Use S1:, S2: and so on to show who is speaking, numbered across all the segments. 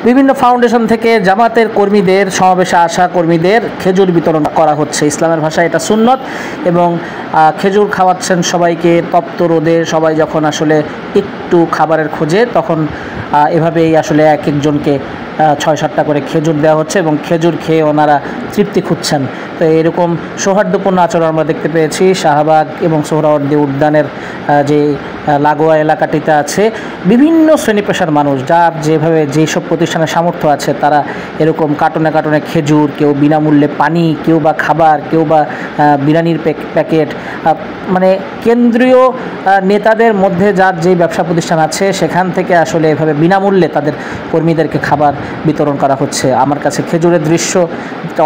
S1: বিভিন্ন ফাউন্ডেশন থেকে জামাতের কর্মীদের সমাবেশে আসা কর্মীদের খেজুর বিতরণ করা হচ্ছে। ইসলামের ভাষায় এটা সুন্নত এবং খেজুর খাওয়াচ্ছেন সবাইকে। তপ্ত রোদে সবাই যখন আসলে একটু খাবারের খোঁজে তখন এভাবেই আসলে এক একজনকে ৬-৭টা করে খেজুর দেওয়া হচ্ছে এবং খেজুর খেয়ে ওনারা তৃপ্তি খুঁজছেন। তো এরকম সৌহার্দ্যপূর্ণ আচরণ আমরা দেখতে পেয়েছি শাহবাগ এবং সোহরাওয়ার্দী উদ্যানের যে লাগোয়া এলাকাটিতে আছে। বিভিন্ন শ্রেণী পেশার মানুষ যার যেভাবে যেসব প্রতিষ্ঠানের সামর্থ্য আছে তারা এরকম কার্টনে কার্টনে খেজুর, কেউ বিনামূল্যে পানি, কেউ বা খাবার, কেউ বা বিরিয়ানির প্যাকেট, মানে কেন্দ্রীয় নেতাদের মধ্যে যার যে ব্যবসা প্রতিষ্ঠান আছে সেখান থেকে আসলে এভাবে বিনামূল্যে তাদের কর্মীদেরকে খাবার বিতরণ করা হচ্ছে। আমার কাছে খেজুরের দৃশ্য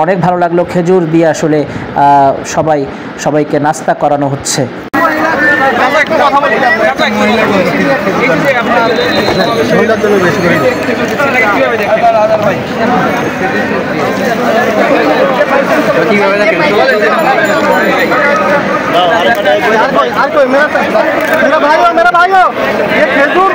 S1: অনেক ভালো লাগলো। খেজুর দিয়ে আসলে সবাইকে নাস্তা করানো হচ্ছে।
S2: मेरा भाइयों ये खेजूर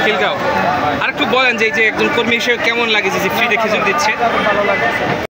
S3: খিলগাঁও। আর একটু বলেন যে একজন কর্মী হিসেবে কেমন লাগে যে ফ্রিতে খেজুর দিচ্ছে?